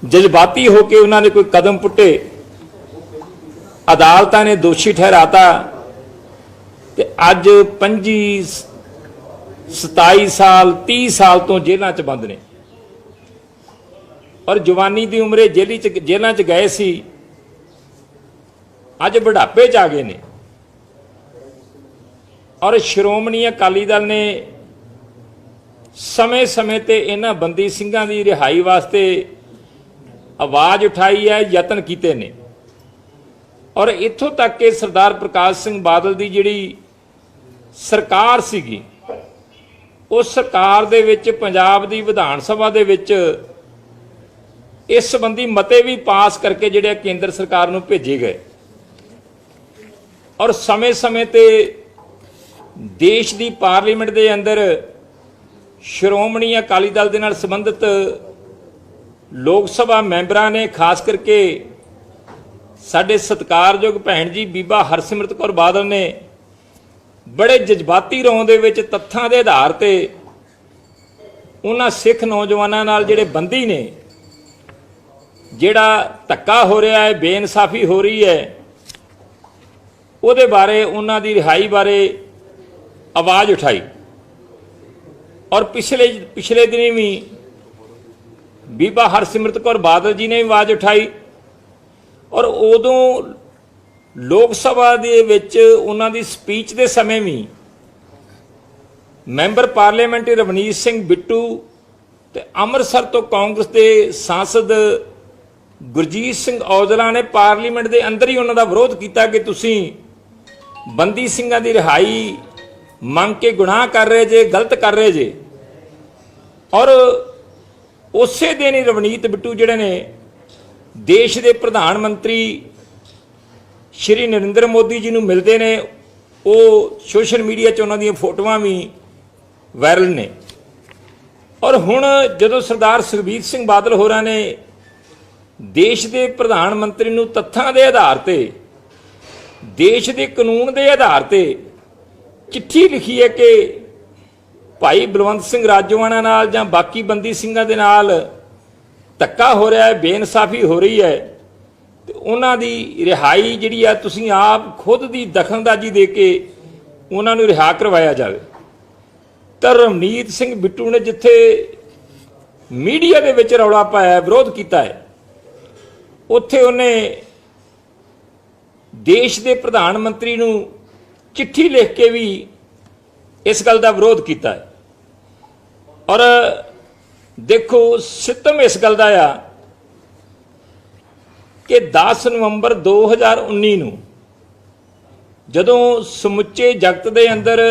जज्बाती होकर उन्होंने कोई कदम पुट्टे, अदालतां ने दोषी ठहराता ते अज 25 27 साल 30 साल तो जेलों च बंद ने और जवानी की उम्रे जेलों च गए सी, अज बुढ़ापे च आ गए ने। और श्रोमणी अकाली दल ने समय समय ते इन्हां बंदी ਸਿੰਘਾਂ की रिहाई वास्ते आवाज़ उठाई है, यतन किए ने। और इत्थों तक कि सरदार प्रकाश सिंह बादल की जिहड़ी सरकार सीगी, उस सरकार दे विच पंजाब दी विधान सभा दे विच इस संबंधी मते भी पास करके जिहड़े केंद्र सरकार नूं भेजे गए। और समय समय ते देश की पार्लीमेंट के अंदर श्रोमणी अकाली दल के नाल संबंधित लोक सभा मैंबरां ने, खास करके साडे सत्कारयोग भैन जी बीबा हरसिमरत कौर बादल ने बड़े जज्बाती रौं दे विच तत्थां दे आधार ते उन्हां सिख नौजवानों नाल जिहड़े बंदी ने, जिहड़ा धक्का हो रहा है, बेइंसाफी हो रही है, उहदे बारे उन्हां दी रिहाई बारे आवाज़ उठाई। और पिछले दिन भी बीबा हरसिमरत कौर बादल जी ने भी आवाज़ उठाई। और उदों लोक सभा दे विच उन्हां दी स्पीच दे समय भी मैंबर पार्लीमेंट रवनीत सिंह बिट्टू ते अमृतसर तो कांग्रेस के सांसद गुरजीत सिंह औजला ने पार्लीमेंट के अंदर ही उन्हां दा विरोध किया कि तुसीं बंदी ਸਿੰਘਾਂ की रिहाई मंग के गुनाह कर रहे जे, गलत कर रहे जे। और उस दिन ही रवनीत बिट्टू जिहड़े ने देश के प्रधानमंत्री श्री नरेंद्र मोदी जी नूं मिलते हैं, वो सोशल मीडिया च उन्हां दीयां फोटोआं भी वायरल ने। और हुण जदों सरदार सुखबीर सिंह बादल होरां ने देश के प्रधानमंत्री नूं तत्थां दे आधार ते, देश के कानून के आधार ते चिट्ठी लिखी है कि भाई बलवंत सिंह राजोआणा नाल जां बाकी बंदी ਸਿੰਘਾਂ दे नाल धक्का हो रहा है, बेइंसाफी हो रही है, तो उन्हां दी रिहाई जिहड़ी आ तुसीं आप खुद की दखलअंदाजी दे के उन्हां नूं रिहा करवाया जाए। तो रवनीत सिंह बिट्टू ने जिथे मीडिया दे विच रौला पाया, विरोध किया है, उत्थे उन्हें देश के प्रधानमंत्री नूं चिट्ठी लिख के भी इस गल का विरोध किया है। और देखो सितम इस गल का आ कि 10 नवंबर 2019 नूं जदों समुचे जगत के अंदर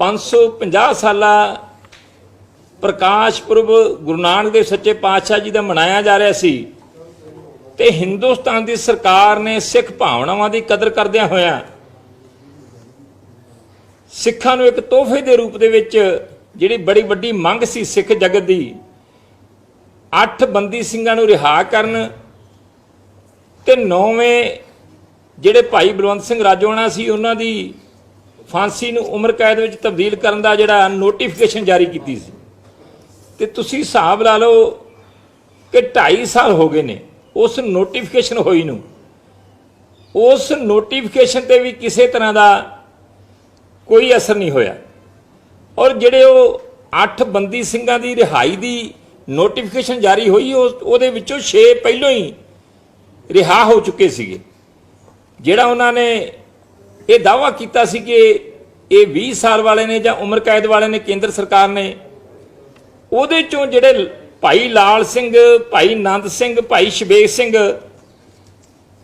550 साला प्रकाश पुरब गुरु नानक देव सच्चे पातशाह जी का मनाया जा रहा सी, ते हिंदुस्तान की सरकार ने सिख भावनावां की कदर करदिआं होइआं सिखां नूं एक तोहफे के रूप दे विच जिहड़ी बड़ी वड्डी मंग सी सिख जगत की, 8 बंदी ਸਿੰਘਾਂ नूं रिहा करन ते 9वें जिहड़े भाई बलवंत सिंह राजोआणा सी उन्हां दी फांसी नूं उम्र कैद विच तब्दील करन दा जिहड़ा नोटिफिकेशन जारी कीती सी। ते तुसीं हिसाब ला लो कि 2.5 साल हो गए ने उस नोटिफिकेशन होई नूं, उस नोटिफिकेशन ते भी किसी तरह का कोई असर नहीं होया। और जिहड़े वो 8 बंदी ਸਿੰਘਾਂ की रिहाई की नोटिफिकेशन जारी हुई, उहदे विचों 6 पहलों ही रिहा हो चुके सीगे। जिहड़ा उन्होंने ये दावा किया सी कि ये 20 साल वाले ने जां उम्र कैद वाले ने केंद्र सरकार ने, उहदे चों जिहड़े भाई लाल सिंह, भाई नंद सिंह, भाई शबेग सिंह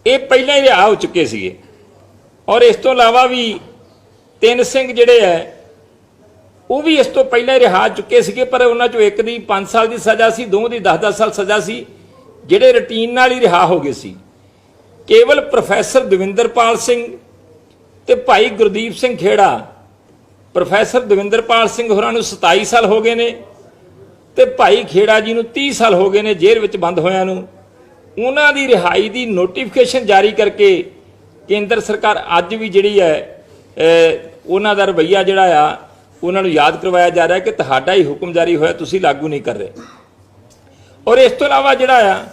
ये पहले ही रिहा हो चुके सीगे। और इस तो इलावा भी 3 सिंह जिहड़े है वो भी इस तो पहले रिहा चुके सीगे, पर उन्हां चों एक दी 5 साल की सज़ा सी, 2 की 10-10 साल सज़ा सी, जिहड़े रूटीन नाल ही रिहा हो गए सी। केवल प्रोफैसर दविंदरपाल सिंह ते भाई गुरदीप सिंह खेड़ा, प्रोफैसर दविंदरपाल सिंह होरां नूं 27 साल हो गए ने ते भाई खेड़ा जी नूं 30 साल हो गए ने जेल विच बंद होयां नूं। उन्हां दी रिहाई दी नोटिफिकेशन जारी करके केंद्र सरकार अज भी जिहड़ी है उन्हां दा रवैया जिहड़ा आ उन्हां नूं याद करवाया जा रहा है कि तुहाडा ही हुक्म जारी होया, तुसीं लागू नहीं कर रहे। ਔਰ ਇਸ ਤੋਂ ਇਲਾਵਾ ਜਿਹੜਾ ਆ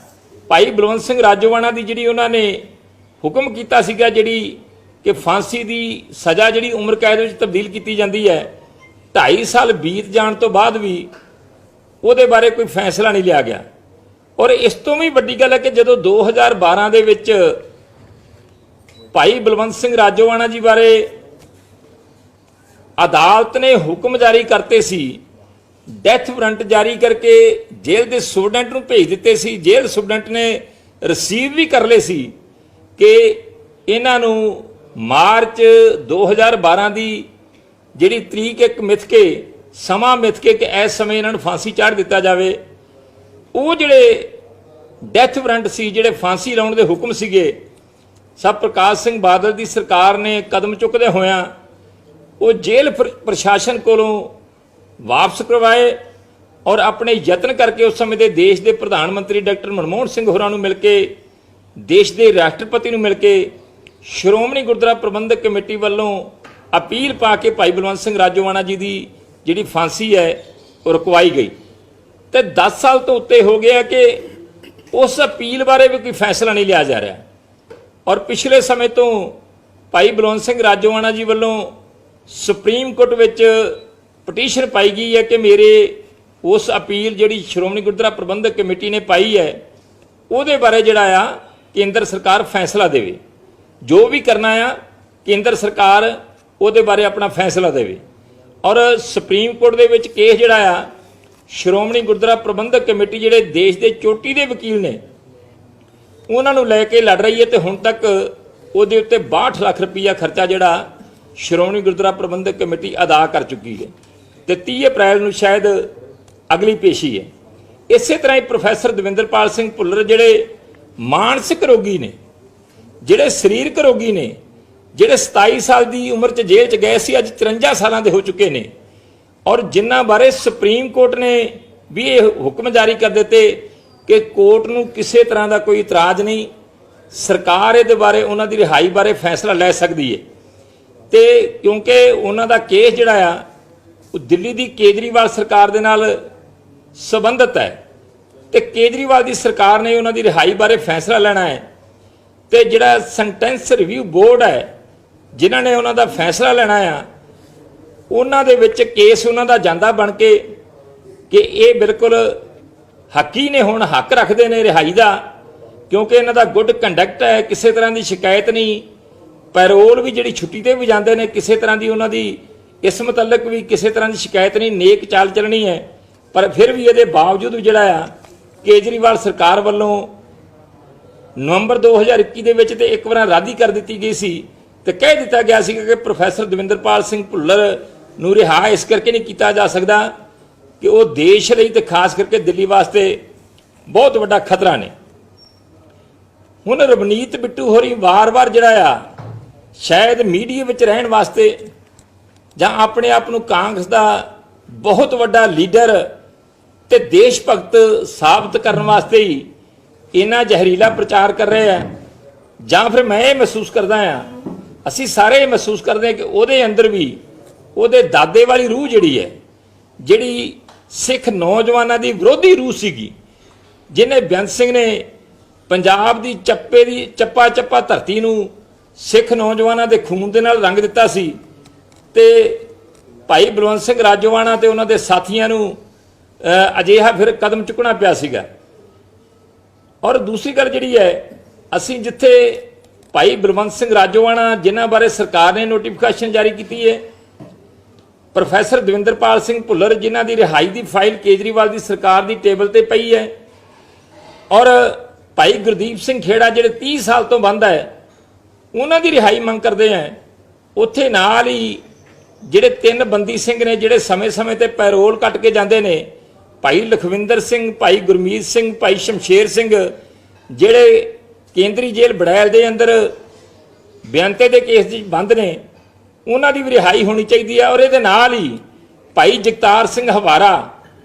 ਭਾਈ ਬਲਵੰਤ ਸਿੰਘ ਰਾਜੋਆਣਾ ਦੀ ਜਿਹੜੀ ਉਹਨਾਂ ਨੇ ਹੁਕਮ ਕੀਤਾ ਸੀਗਾ ਜਿਹੜੀ ਕਿ ਫਾਂਸੀ ਦੀ ਸਜ਼ਾ ਜਿਹੜੀ ਉਮਰ ਕੈਦ ਵਿੱਚ ਤਬਦੀਲ ਕੀਤੀ ਜਾਂਦੀ ਹੈ, 2.5 ਸਾਲ ਬੀਤ ਜਾਣ ਤੋਂ ਬਾਅਦ ਵੀ ਉਹਦੇ ਬਾਰੇ ਕੋਈ ਫੈਸਲਾ ਨਹੀਂ ਲਿਆ ਗਿਆ। ਔਰ ਇਸ ਤੋਂ ਵੀ ਵੱਡੀ ਗੱਲ ਹੈ ਕਿ ਜਦੋਂ 2012 ਦੇ ਵਿੱਚ ਭਾਈ ਬਲਵੰਤ ਸਿੰਘ ਰਾਜੋਆਣਾ ਜੀ ਬਾਰੇ ਅਦਾਲਤ ਨੇ ਹੁਕਮ ਜਾਰੀ ਕਰਤੇ ਸੀ, ਡੈਥ ਵਾਰੰਟ ਜਾਰੀ ਕਰਕੇ ਜੇਲ੍ਹ ਦੇ ਸੁਪਰਡੈਂਟ ਨੂੰ ਭੇਜ ਦਿੱਤੇ ਸੀ। ਜੇਲ੍ਹ ਸੁਪਰਡੈਂਟ ਨੇ ਰਿਸੀਵ ਵੀ ਕਰ ਲਏ ਸੀ ਕਿ ਇਹਨਾਂ ਨੂੰ ਮਾਰਚ 2012 ਦੀ ਜਿਹੜੀ ਤਰੀਕ ਇੱਕ ਮਿਥ ਕੇ ਸਮਾਂ ਮਿਥ ਕੇ ਕਿ ਇਸ ਸਮੇਂ ਇਹਨਾਂ ਨੂੰ ਫਾਂਸੀ ਚਾੜ ਦਿੱਤਾ ਜਾਵੇ। ਉਹ ਜਿਹੜੇ ਡੈਥ ਵਾਰੰਟ ਸੀ, ਜਿਹੜੇ ਫਾਂਸੀ ਲਾਉਣ ਦੇ ਹੁਕਮ ਸੀਗੇ, ਸਭ ਪ੍ਰਕਾਸ਼ ਸਿੰਘ ਬਾਦਲ ਦੀ ਸਰਕਾਰ ਨੇ ਕਦਮ ਚੁੱਕਦੇ ਹੋਇਆਂ ਉਹ ਜੇਲ੍ਹ ਪ੍ਰਸ਼ਾਸਨ ਕੋਲੋਂ ਵਾਪਸ ਕਰਵਾਏ ਔਰ ਆਪਣੇ ਯਤਨ ਕਰਕੇ ਉਸ ਸਮੇਂ ਦੇ ਦੇਸ਼ ਦੇ ਪ੍ਰਧਾਨ ਮੰਤਰੀ ਡਾਕਟਰ ਮਨਮੋਹਨ ਸਿੰਘ ਹੋਰਾਂ ਨੂੰ ਮਿਲ ਕੇ, ਦੇਸ਼ ਦੇ ਰਾਸ਼ਟਰਪਤੀ ਨੂੰ ਮਿਲ ਕੇ ਸ਼੍ਰੋਮਣੀ ਗੁਰਦੁਆਰਾ ਪ੍ਰਬੰਧਕ ਕਮੇਟੀ ਵੱਲੋਂ ਅਪੀਲ ਪਾ ਕੇ ਭਾਈ ਬਲਵੰਤ ਸਿੰਘ ਰਾਜੋਆਣਾ ਜੀ ਦੀ ਜਿਹੜੀ ਫਾਂਸੀ ਹੈ ਉਹ ਰੁਕਵਾਈ ਗਈ। ਤੇ 10 ਸਾਲ ਤੋਂ ਉੱਤੇ ਹੋ ਗਿਆ ਕਿ ਉਸ ਅਪੀਲ ਬਾਰੇ ਵੀ ਕੋਈ ਫੈਸਲਾ ਨਹੀਂ ਲਿਆ ਜਾ ਰਿਹਾ। ਔਰ ਪਿਛਲੇ ਸਮੇਂ ਤੋਂ ਭਾਈ ਬਲਵੰਤ ਸਿੰਘ ਰਾਜੋਆਣਾ ਜੀ ਵੱਲੋਂ ਸੁਪਰੀਮ ਕੋਰਟ ਵਿੱਚ ਪਟੀਸ਼ਨ ਪਾਈ ਗਈ ਹੈ ਕਿ ਮੇਰੇ ਉਸ ਅਪੀਲ ਜਿਹੜੀ ਸ਼੍ਰੋਮਣੀ ਗੁਰਦੁਆਰਾ ਪ੍ਰਬੰਧਕ ਕਮੇਟੀ ਨੇ ਪਾਈ ਹੈ ਉਹਦੇ ਬਾਰੇ ਜਿਹੜਾ ਆ ਕੇਂਦਰ ਸਰਕਾਰ ਫੈਸਲਾ ਦੇਵੇ। ਜੋ ਵੀ ਕਰਨਾ ਆ ਕੇਂਦਰ ਸਰਕਾਰ ਉਹਦੇ ਬਾਰੇ ਆਪਣਾ ਫੈਸਲਾ ਦੇਵੇ। ਔਰ ਸੁਪਰੀਮ ਕੋਰਟ ਦੇ ਵਿੱਚ ਕੇਸ ਜਿਹੜਾ ਆ ਸ਼੍ਰੋਮਣੀ ਗੁਰਦੁਆਰਾ ਪ੍ਰਬੰਧਕ ਕਮੇਟੀ ਜਿਹੜੇ ਦੇਸ਼ ਦੇ ਚੋਟੀ ਦੇ ਵਕੀਲ ਨੇ ਉਹਨਾਂ ਨੂੰ ਲੈ ਕੇ ਲੜ ਰਹੀ ਹੈ ਤੇ ਹੁਣ ਤੱਕ ਉਹਦੇ ਉੱਤੇ 62 ਲੱਖ ਰੁਪਈਆ ਖਰਚਾ ਜਿਹੜਾ ਸ਼੍ਰੋਮਣੀ ਗੁਰਦੁਆਰਾ ਪ੍ਰਬੰਧਕ ਕਮੇਟੀ ਅਦਾ ਕਰ ਚੁੱਕੀ ਹੈ ਤੇ 30 ਅਪ੍ਰੈਲ ਨੂੰ ਸ਼ਾਇਦ ਅਗਲੀ ਪੇਸ਼ੀ ਹੈ। ਇਸੇ ਤਰ੍ਹਾਂ ਹੀ ਪ੍ਰੋਫੈਸਰ ਦਵਿੰਦਰਪਾਲ ਸਿੰਘ ਭੁੱਲਰ ਜਿਹੜੇ ਮਾਨਸਿਕ ਰੋਗੀ ਨੇ, ਜਿਹੜੇ ਸਰੀਰਕ ਰੋਗੀ ਨੇ, ਜਿਹੜੇ 27 ਸਾਲ ਦੀ ਉਮਰ 'ਚ ਜੇਲ੍ਹ 'ਚ ਗਏ ਸੀ, ਅੱਜ 53 ਸਾਲਾਂ ਦੇ ਹੋ ਚੁੱਕੇ ਨੇ ਔਰ ਜਿਨ੍ਹਾਂ ਬਾਰੇ ਸੁਪਰੀਮ ਕੋਰਟ ਨੇ ਵੀ ਇਹ ਹੁਕਮ ਜਾਰੀ ਕਰ ਦਿੱਤੇ ਕਿ ਕੋਰਟ ਨੂੰ ਕਿਸੇ ਤਰ੍ਹਾਂ ਦਾ ਕੋਈ ਇਤਰਾਜ਼ ਨਹੀਂ, ਸਰਕਾਰ ਇਹਦੇ ਬਾਰੇ ਉਹਨਾਂ ਦੀ ਰਿਹਾਈ ਬਾਰੇ ਫੈਸਲਾ ਲੈ ਸਕਦੀ ਹੈ। ਤੇ ਕਿਉਂਕਿ ਉਹਨਾਂ ਦਾ ਕੇਸ ਜਿਹੜਾ ਆ ਉਹ ਦਿੱਲੀ ਦੀ ਕੇਜਰੀਵਾਲ ਸਰਕਾਰ ਦੇ ਨਾਲ ਸੰਬੰਧਿਤ ਹੈ ਤੇ ਕੇਜਰੀਵਾਲ ਦੀ ਸਰਕਾਰ ਨੇ ਉਹਨਾਂ ਦੀ ਰਿਹਾਈ ਬਾਰੇ ਫੈਸਲਾ ਲੈਣਾ ਹੈ ਤੇ ਜਿਹੜਾ ਸੈਂਟੈਂਸ ਰਿਵਿਊ ਬੋਰਡ ਹੈ ਜਿਨ੍ਹਾਂ ਨੇ ਉਹਨਾਂ ਦਾ ਫੈਸਲਾ ਲੈਣਾ ਆ ਉਹਨਾਂ ਦੇ ਵਿੱਚ ਕੇਸ ਉਹਨਾਂ ਦਾ ਜਾਂਦਾ ਬਣ ਕੇ ਕਿ ਇਹ ਬਿਲਕੁਲ ਹੱਕੀ ਨੇ, ਹੁਣ ਹੱਕ ਰੱਖਦੇ ਨੇ ਰਿਹਾਈ ਦਾ ਕਿਉਂਕਿ ਇਹਨਾਂ ਦਾ ਗੁੱਡ ਕੰਡਕਟ ਹੈ, ਕਿਸੇ ਤਰ੍ਹਾਂ ਦੀ ਸ਼ਿਕਾਇਤ ਨਹੀਂ, ਪੈਰੋਲ ਵੀ ਜਿਹੜੀ ਛੁੱਟੀ ਤੇ ਵੀ ਜਾਂਦੇ ਨੇ ਕਿਸੇ ਤਰ੍ਹਾਂ ਦੀ ਉਹਨਾਂ ਦੀ ਇਸ ਮੁਤਲਕ ਵੀ ਕਿਸੇ ਤਰ੍ਹਾਂ ਦੀ ਸ਼ਿਕਾਇਤ ਨਹੀਂ, ਨੇਕ ਚਾਲ ਚੱਲਣੀ ਹੈ। ਪਰ ਫਿਰ ਵੀ ਇਹਦੇ ਬਾਵਜੂਦ ਜਿਹੜਾ ਆ ਕੇਜਰੀਵਾਲ ਸਰਕਾਰ ਵੱਲੋਂ ਨਵੰਬਰ 2021 ਦੇ ਵਿੱਚ ਤੇ ਇੱਕ ਵਾਰ ਰੱਦ ਹੀ ਕਰ ਦਿੱਤੀ ਗਈ ਸੀ ਤੇ ਕਹਿ ਦਿੱਤਾ ਗਿਆ ਸੀ ਕਿ ਪ੍ਰੋਫੈਸਰ ਦਵਿੰਦਰਪਾਲ ਸਿੰਘ ਭੁੱਲਰ ਨੂੰ ਰਿਹਾ ਇਸ ਕਰਕੇ ਨਹੀਂ ਕੀਤਾ ਜਾ ਸਕਦਾ ਕਿ ਉਹ ਦੇਸ਼ ਲਈ ਤੇ ਖਾਸ ਕਰਕੇ ਦਿੱਲੀ ਵਾਸਤੇ ਬਹੁਤ ਵੱਡਾ ਖਤਰਾ ਨੇ। ਹੁਣ ਰਵਨੀਤ ਬਿੱਟੂ ਹੋਰੀ ਵਾਰ-ਵਾਰ ਜਿਹੜਾ ਆ ਸ਼ਾਇਦ ਮੀਡੀਆ ਵਿੱਚ ਰਹਿਣ ਵਾਸਤੇ ਜਾਂ ਆਪਣੇ ਆਪ ਨੂੰ ਕਾਂਗਰਸ ਦਾ ਬਹੁਤ ਵੱਡਾ ਲੀਡਰ ਤੇ ਦੇਸ਼ ਭਗਤ ਸਾਬਤ ਕਰਨ ਵਾਸਤੇ ਹੀ ਇਹਨਾਂ ਜ਼ਹਿਰੀਲਾ ਪ੍ਰਚਾਰ ਕਰ ਰਹੇ ਆ ਜਾਂ ਫਿਰ ਮੈਂ ਇਹ ਮਹਿਸੂਸ ਕਰਦਾ ਆ, ਅਸੀਂ ਸਾਰੇ ਮਹਿਸੂਸ ਕਰਦੇ ਹਾਂ ਕਿ ਉਹਦੇ ਅੰਦਰ ਵੀ ਉਹਦੇ ਦਾਦੇ ਵਾਲੀ ਰੂਹ ਜਿਹੜੀ ਹੈ, ਜਿਹੜੀ ਸਿੱਖ ਨੌਜਵਾਨਾਂ ਦੀ ਵਿਰੋਧੀ ਰੂਹ ਸੀਗੀ, ਜਿਹਨੇ ਬੇਅੰਤ ਸਿੰਘ ਨੇ ਪੰਜਾਬ ਦੀ ਚੱਪਾ ਚੱਪਾ ਧਰਤੀ ਨੂੰ ਸਿੱਖ ਨੌਜਵਾਨਾਂ ਦੇ ਖੂਨ ਦੇ ਨਾਲ ਰੰਗ ਦਿੱਤਾ ਸੀ ਤੇ ਭਾਈ ਬਲਵੰਤ ਸਿੰਘ ਰਾਜੋਆਣਾ ਤੇ ਉਹਨਾਂ ਦੇ ਸਾਥੀਆਂ ਨੂੰ ਅਜਿਹਾ ਫਿਰ ਕਦਮ ਚੁੱਕਣਾ ਪਿਆ ਸੀਗਾ। ਔਰ ਦੂਸਰੀ ਗੱਲ ਜਿਹੜੀ ਹੈ, ਅਸੀਂ ਜਿੱਥੇ ਭਾਈ ਬਲਵੰਤ ਸਿੰਘ ਰਾਜੋਆਣਾ ਜਿਨ੍ਹਾਂ ਬਾਰੇ ਸਰਕਾਰ ਨੇ ਨੋਟੀਫਿਕੇਸ਼ਨ ਜਾਰੀ ਕੀਤੀ ਹੈ, ਪ੍ਰੋਫੈਸਰ ਦਵਿੰਦਰਪਾਲ ਸਿੰਘ ਭੁੱਲਰ ਜਿਨ੍ਹਾਂ ਦੀ ਰਿਹਾਈ ਦੀ ਫਾਈਲ ਕੇਜਰੀਵਾਲ ਦੀ ਸਰਕਾਰ ਦੀ ਟੇਬਲ ਤੇ ਪਈ ਹੈ ਔਰ ਭਾਈ ਗੁਰਦੀਪ ਸਿੰਘ ਖੇੜਾ ਜਿਹੜੇ 30 ਸਾਲ ਤੋਂ ਬੰਦ ਹੈ ਉਹਨਾਂ ਦੀ ਰਿਹਾਈ ਮੰਗ ਕਰਦੇ ਆ, ਉੱਥੇ ਨਾਲ ਹੀ ਜਿਹੜੇ 3 ਬੰਦੀ ਸਿੰਘ ਨੇ ਜਿਹੜੇ ਸਮੇਂ-ਸਮੇਂ ਤੇ ਪੈਰੋਲ ਕੱਟ ਕੇ ਜਾਂਦੇ ਨੇ, ਭਾਈ ਲਖਵਿੰਦਰ ਸਿੰਘ, ਭਾਈ ਗੁਰਮੀਤ ਸਿੰਘ, ਭਾਈ ਸ਼ਮਸ਼ੇਰ ਸਿੰਘ ਜਿਹੜੇ ਕੇਂਦਰੀ ਜੇਲ੍ਹ ਬੜੈਲ ਦੇ ਅੰਦਰ ਬੇਅੰਤੇ ਦੇ ਕੇਸ 'ਚ ਬੰਦ ਨੇ, ਉਹਨਾਂ ਦੀ ਵੀ ਰਿਹਾਈ ਹੋਣੀ ਚਾਹੀਦੀ ਹੈ। ਔਰ ਇਹਦੇ ਨਾਲ ਹੀ ਭਾਈ ਜਗਤਾਰ ਸਿੰਘ ਹਵਾਰਾ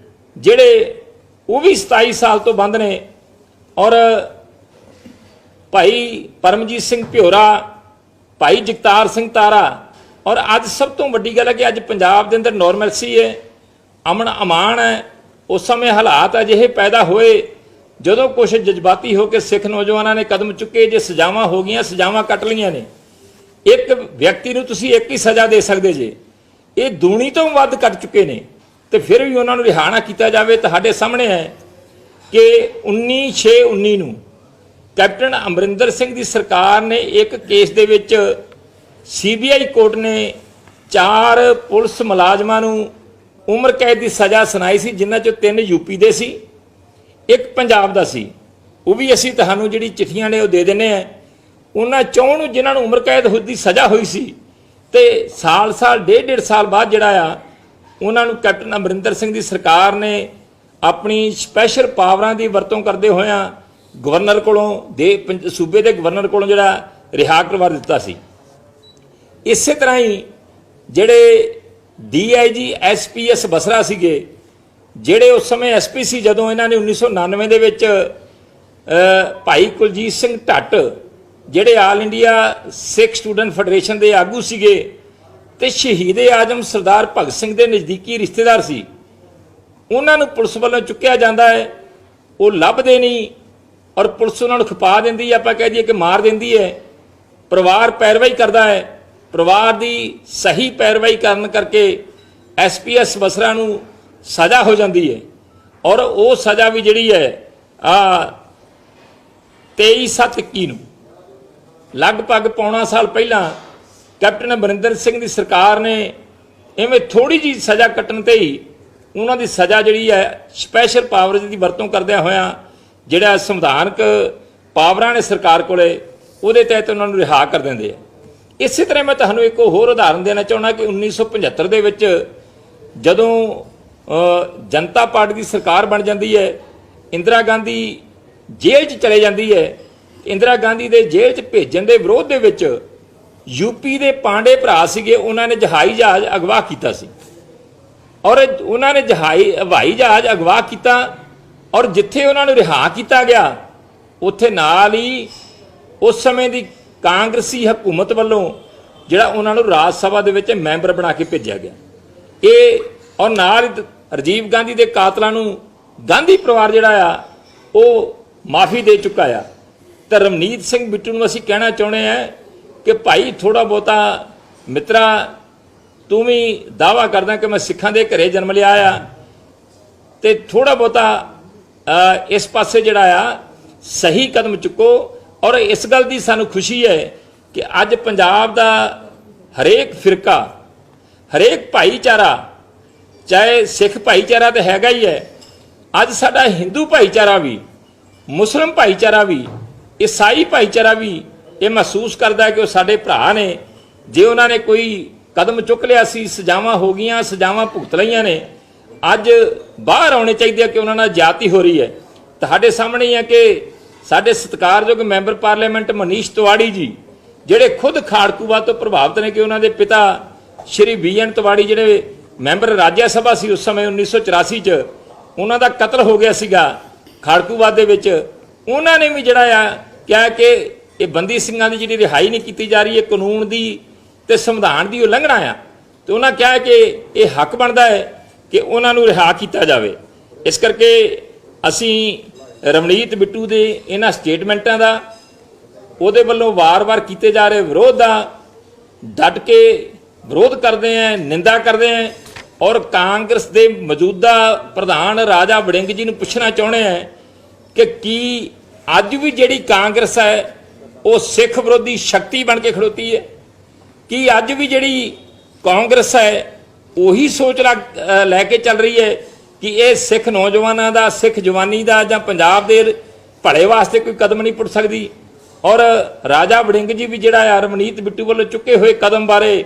ਜਿਹੜੇ ਉਹ ਵੀ 27 ਸਾਲ ਤੋਂ ਬੰਦ ਨੇ ਔਰ ਭਾਈ ਪਰਮਜੀਤ ਸਿੰਘ ਭਿਓਰਾ, ਭਾਈ ਜਗਤਾਰ ਸਿੰਘ ਤਾਰਾ। ਔਰ ਅੱਜ ਸਭ ਤੋਂ ਵੱਡੀ ਗੱਲ ਹੈ ਕਿ ਅੱਜ ਪੰਜਾਬ ਦੇ ਅੰਦਰ ਨੋਰਮਲਸੀ ਹੈ, ਅਮਨ ਅਮਾਨ ਹੈ। ਉਸ ਸਮੇਂ ਹਾਲਾਤ ਅਜਿਹੇ ਪੈਦਾ ਹੋਏ ਜਦੋਂ ਕੁਛ ਜਜ਼ਬਾਤੀ ਹੋ ਕੇ ਸਿੱਖ ਨੌਜਵਾਨਾਂ ਨੇ ਕਦਮ ਚੁੱਕੇ, ਜੇ ਸਜ਼ਾਵਾਂ ਹੋ ਗਈਆਂ, ਸਜ਼ਾਵਾਂ ਕੱਟ ਲਈਆਂ ਨੇ, ਇੱਕ ਵਿਅਕਤੀ ਨੂੰ ਤੁਸੀਂ ਇੱਕ ਹੀ ਸਜ਼ਾ ਦੇ ਸਕਦੇ ਜੇ, ਇਹ ਦੂਣੀ ਤੋਂ ਵੱਧ ਕੱਟ ਚੁੱਕੇ ਨੇ, ਤੇ ਫਿਰ ਵੀ ਉਹਨਾਂ ਨੂੰ ਰਿਹਾ ਨਾ ਕੀਤਾ ਜਾਵੇ। ਤੁਹਾਡੇ ਸਾਹਮਣੇ ਹੈ ਕਿ 19/6/19 ਨੂੰ ਕੈਪਟਨ ਅਮਰਿੰਦਰ ਸਿੰਘ ਦੀ ਸਰਕਾਰ ਨੇ ਇੱਕ ਕੇਸ ਦੇ ਵਿੱਚ CBI ਕੋਰਟ ਨੇ 4 ਪੁਲਿਸ ਮੁਲਾਜ਼ਮਾਂ ਨੂੰ ਉਮਰ ਕੈਦ ਦੀ ਸਜ਼ਾ ਸੁਣਾਈ ਸੀ, ਜਿਨ੍ਹਾਂ 'ਚੋਂ 3 ਯੂਪੀ ਦੇ ਸੀ, ਇੱਕ ਪੰਜਾਬ ਦਾ ਸੀ। ਉਹ ਵੀ ਅਸੀਂ ਤੁਹਾਨੂੰ ਜਿਹੜੀ ਚਿੱਠੀਆਂ ਨੇ ਉਹ ਦੇ ਦਿੰਦੇ ਹਾਂ। ਉਹਨਾਂ 4 ਨੂੰ ਜਿਨ੍ਹਾਂ ਨੂੰ ਉਮਰ ਕੈਦ ਦੀ ਸਜ਼ਾ ਹੋਈ ਸੀ, ਤੇ ਸਾਲ 1.5 ਸਾਲ ਬਾਅਦ ਜਿਹੜਾ ਆ ਉਹਨਾਂ ਨੂੰ ਕੈਪਟਨ ਅਮਰਿੰਦਰ ਸਿੰਘ ਦੀ ਸਰਕਾਰ ਨੇ ਆਪਣੀ ਸਪੈਸ਼ਲ ਪਾਵਰਾਂ ਦੀ ਵਰਤੋਂ ਕਰਦੇ ਹੋਇਆਂ ਗਵਰਨਰ ਕੋਲੋਂ ਸੂਬੇ ਦੇ ਗਵਰਨਰ ਕੋਲੋਂ ਜਿਹੜਾ ਰਿਹਾ ਕਰਵਾ ਦਿੱਤਾ ਸੀ। ਇਸੇ ਤਰ੍ਹਾਂ ਹੀ ਜਿਹੜੇ DIG SPS ਬਸਰਾ ਸੀਗੇ, ਜਿਹੜੇ ਉਸ ਸਮੇਂ SP ਸੀ, ਜਦੋਂ ਇਹਨਾਂ ਨੇ 1999 ਦੇ ਵਿੱਚ ਭਾਈ ਕੁਲਜੀਤ ਸਿੰਘ ਢੱਟ ਜਿਹੜੇ ਆਲ ਇੰਡੀਆ ਸਿੱਖ ਸਟੂਡੈਂਟ ਫੈਡਰੇਸ਼ਨ ਦੇ ਆਗੂ ਸੀਗੇ ਤੇ ਸ਼ਹੀਦ ਆਜ਼ਮ ਸਰਦਾਰ ਭਗਤ ਸਿੰਘ ਦੇ ਨਜ਼ਦੀਕੀ ਰਿਸ਼ਤੇਦਾਰ ਸੀ, ਉਹਨਾਂ ਨੂੰ ਪੁਲਿਸ ਵੱਲੋਂ ਚੁੱਕਿਆ ਜਾਂਦਾ ਹੈ, ਉਹ ਲੱਭਦੇ ਨਹੀਂ ਔਰ ਪੁਲਿਸ ਉਹਨਾਂ ਨੂੰ ਖਪਾ ਦਿੰਦੀ ਹੈ, ਆਪਾਂ ਕਹਿ ਦਈਏ ਕਿ ਮਾਰ ਦਿੰਦੀ ਹੈ। ਪਰਿਵਾਰ ਪੈਰਵਾਈ ਕਰਦਾ ਹੈ, ਪਰਿਵਾਰ ਦੀ ਸਹੀ ਪੈਰਵਾਈ ਕਰਨ ਕਰਕੇ SPS ਬਸਰਾ ਨੂੰ ਸਜ਼ਾ ਹੋ ਜਾਂਦੀ ਹੈ, ਔਰ ਉਹ ਸਜ਼ਾ ਵੀ ਜਿਹੜੀ ਹੈ 23/7/21 ਨੂੰ ਲਗਭਗ ਪੌਣਾ ਸਾਲ ਪਹਿਲਾਂ ਕੈਪਟਨ ਅਮਰਿੰਦਰ ਸਿੰਘ ਦੀ ਸਰਕਾਰ ਨੇ ਇਵੇਂ ਥੋੜੀ ਜਿਹੀ ਸਜ਼ਾ ਕੱਟਣ ਤੇ ਹੀ ਉਹਨਾਂ ਦੀ ਸਜ਼ਾ ਜਿਹੜੀ ਹੈ ਸਪੈਸ਼ਲ ਪਾਵਰਜ਼ ਦੀ ਵਰਤੋਂ ਕਰਦਿਆਂ ਹੋਇਆਂ ਜਿਹੜਾ ਸੰਵਿਧਾਨਕ ਪਾਵਰਾਂ ਨੇ ਸਰਕਾਰ ਕੋਲੇ, ਉਹਦੇ ਤਹਿਤ ਉਹਨਾਂ ਨੂੰ ਰਿਹਾ ਕਰ ਦਿੰਦੇ ਆ। ਇਸੇ ਤਰ੍ਹਾਂ ਮੈਂ ਤੁਹਾਨੂੰ ਇੱਕ ਹੋਰ ਉਦਾਹਰਨ ਦੇਣਾ ਚਾਹੁੰਦਾ ਕਿ 1975 ਦੇ ਵਿੱਚ ਜਦੋਂ ਜਨਤਾ ਪਾਰਟੀ ਦੀ ਸਰਕਾਰ ਬਣ ਜਾਂਦੀ ਹੈ, ਇੰਦਰਾ ਗਾਂਧੀ ਜੇਲ੍ਹ 'ਚ ਚਲੇ ਜਾਂਦੀ ਹੈ। ਇੰਦਰਾ ਗਾਂਧੀ ਦੇ ਜੇਲ੍ਹ 'ਚ ਭੇਜਣ ਦੇ ਵਿਰੋਧ ਦੇ ਵਿੱਚ ਯੂਪੀ ਦੇ ਪਾਂਡੇ ਭਰਾ ਸੀਗੇ, ਉਹਨਾਂ ਨੇ ਹਵਾਈ ਜਹਾਜ਼ ਅਗਵਾ ਕੀਤਾ ਸੀ, ਔਰ ਉਹਨਾਂ ਨੇ ਹਵਾਈ ਜਹਾਜ਼ ਅਗਵਾ ਕੀਤਾ, ਔਰ ਜਿੱਥੇ ਉਹਨਾਂ ਨੂੰ ਰਿਹਾ ਕੀਤਾ ਗਿਆ ਉੱਥੇ ਨਾਲ ਹੀ ਉਸ ਸਮੇਂ ਦੀ ਕਾਂਗਰਸੀ ਹਕੂਮਤ ਵੱਲੋਂ ਜਿਹੜਾ ਉਹਨਾਂ ਨੂੰ ਰਾਜ ਸਭਾ ਦੇ ਵਿੱਚ ਮੈਂਬਰ ਬਣਾ ਕੇ ਭੇਜਿਆ ਗਿਆ। ਇਹ ਔਰ ਨਾਲ ਰਾਜੀਵ ਗਾਂਧੀ ਦੇ ਕਾਤਲਾਂ ਨੂੰ ਗਾਂਧੀ ਪਰਿਵਾਰ ਜਿਹੜਾ ਆ ਉਹ ਮਾਫੀ ਦੇ ਚੁੱਕਾ ਆ। ਤਾਂ ਰਵਨੀਤ ਸਿੰਘ ਬਿੱਟੂ ਨੂੰ ਅਸੀਂ ਕਹਿਣਾ ਚਾਹੁੰਦੇ ਹਾਂ ਕਿ ਭਾਈ ਥੋੜਾ ਬਹੁਤਾ ਮਿੱਤਰਾ, ਤੂੰ ਵੀ ਦਾਅਵਾ ਕਰਦਾ ਕਿ ਮੈਂ ਸਿੱਖਾਂ ਦੇ ਘਰੇ ਜਨਮ ਲਿਆ ਆ, ਤੇ ਥੋੜਾ ਬਹੁਤਾ ਇਸ ਪਾਸੇ ਜਿਹੜਾ ਆ ਸਹੀ ਕਦਮ ਚੁੱਕੋ। ਔਰ ਇਸ ਗੱਲ ਦੀ ਸਾਨੂੰ ਖੁਸ਼ੀ ਹੈ ਕਿ ਅੱਜ ਪੰਜਾਬ ਦਾ ਹਰੇਕ ਫਿਰਕਾ, ਹਰੇਕ ਭਾਈਚਾਰਾ, ਚਾਹੇ ਸਿੱਖ ਭਾਈਚਾਰਾ ਤਾਂ ਹੈਗਾ ਹੀ ਹੈ, ਅੱਜ ਸਾਡਾ ਹਿੰਦੂ ਭਾਈਚਾਰਾ ਵੀ, ਮੁਸਲਿਮ ਭਾਈਚਾਰਾ ਵੀ, ਈਸਾਈ ਭਾਈਚਾਰਾ ਵੀ ਇਹ ਮਹਿਸੂਸ ਕਰਦਾ ਕਿ ਉਹ ਸਾਡੇ ਭਰਾ ਨੇ। ਜੇ ਉਹਨਾਂ ਨੇ ਕੋਈ ਕਦਮ ਚੁੱਕ ਲਿਆ ਸੀ, ਸਜ਼ਾਵਾਂ ਹੋ ਗਈਆਂ, ਸਜ਼ਾਵਾਂ ਭੁਗਤ ਲਈਆਂ ਨੇ, ਅੱਜ ਬਾਹਰ ਆਉਣੇ ਚਾਹੀਦੇ ਆ ਕਿ ਉਹਨਾਂ ਨਾਲ ਜ਼ਿਆਦਤੀ ਹੋ ਰਹੀ ਹੈ। ਤੁਹਾਡੇ ਸਾਹਮਣੇ ਹੀ ਹੈ ਕਿ ਸਾਡੇ ਸਤਿਕਾਰਯੋਗ ਮੈਂਬਰ ਪਾਰਲੀਮੈਂਟ ਮਨੀਸ਼ ਤਿਵਾੜੀ ਜੀ, ਜਿਹੜੇ ਖੁਦ ਖਾੜਕੂਵਾਦ ਤੋਂ ਪ੍ਰਭਾਵਿਤ ਨੇ, ਕਿ ਉਹਨਾਂ ਦੇ ਪਿਤਾ ਸ਼੍ਰੀ BN ਤਿਵਾੜੀ ਜਿਹੜੇ ਮੈਂਬਰ ਰਾਜ ਸਭਾ ਸੀ ਉਸ ਸਮੇਂ 1984 'ਚ, ਉਹਨਾਂ ਦਾ ਕਤਲ ਹੋ ਗਿਆ ਸੀਗਾ ਖਾੜਕੂਵਾਦ ਦੇ ਵਿੱਚ। ਉਹਨਾਂ ਨੇ ਵੀ ਜਿਹੜਾ ਆ ਕਿਹਾ ਕਿ ਇਹ ਬੰਦੀ ਸਿੰਘਾਂ ਦੀ ਜਿਹੜੀ ਰਿਹਾਈ ਨਹੀਂ ਕੀਤੀ ਜਾ ਰਹੀ, ਇਹ ਕਾਨੂੰਨ ਦੀ ਤੇ ਸੰਵਿਧਾਨ ਦੀ ਉਲੰਘਣਾ ਆ, ਤੇ ਉਹਨਾਂ ਕਿਹਾ ਕਿ ਇਹ ਹੱਕ ਬਣਦਾ ਹੈ ਕਿ ਉਹਨਾਂ ਨੂੰ ਰਿਹਾ ਕੀਤਾ ਜਾਵੇ। ਇਸ ਕਰਕੇ ਅਸੀਂ ਰਵਨੀਤ ਬਿੱਟੂ ਦੇ ਇਹਨਾਂ ਸਟੇਟਮੈਂਟਾਂ ਦਾ, ਉਹਦੇ ਵੱਲੋਂ ਵਾਰ-ਵਾਰ ਕੀਤੇ ਜਾ ਰਹੇ ਵਿਰੋਧ ਦਾ ਡਟ ਕੇ ਵਿਰੋਧ ਕਰਦੇ ਹਾਂ, ਨਿੰਦਾ ਕਰਦੇ ਹਾਂ। ਔਰ ਕਾਂਗਰਸ ਦੇ ਮੌਜੂਦਾ ਪ੍ਰਧਾਨ ਰਾਜਾ ਵੜਿੰਗ ਜੀ ਨੂੰ ਪੁੱਛਣਾ ਚਾਹੁੰਦੇ ਹਾਂ ਕਿ ਕੀ ਅੱਜ ਵੀ ਜਿਹੜੀ ਕਾਂਗਰਸ ਹੈ ਉਹ ਸਿੱਖ ਵਿਰੋਧੀ ਸ਼ਕਤੀ ਬਣ ਕੇ ਖੜੋਤੀ ਹੈ? ਕੀ ਅੱਜ ਵੀ ਜਿਹੜੀ ਕਾਂਗਰਸ ਹੈ ਉਹੀ ਸੋਚ ਲੈ ਕੇ ਚੱਲ ਰਹੀ ਹੈ ਕਿ ਇਹ ਸਿੱਖ ਨੌਜਵਾਨਾਂ ਦਾ, ਸਿੱਖ ਜਵਾਨੀ ਦਾ ਜਾਂ ਪੰਜਾਬ ਦੇ ਭਲੇ ਵਾਸਤੇ ਕੋਈ ਕਦਮ ਨਹੀਂ ਪੁੱਟ ਸਕਦੀ? ਔਰ ਰਾਜਾ ਵੜਿੰਗ ਜੀ ਵੀ ਜਿਹੜਾ ਆ ਰਵਨੀਤ ਬਿੱਟੂ ਵੱਲੋਂ ਚੁੱਕੇ ਹੋਏ ਕਦਮ ਬਾਰੇ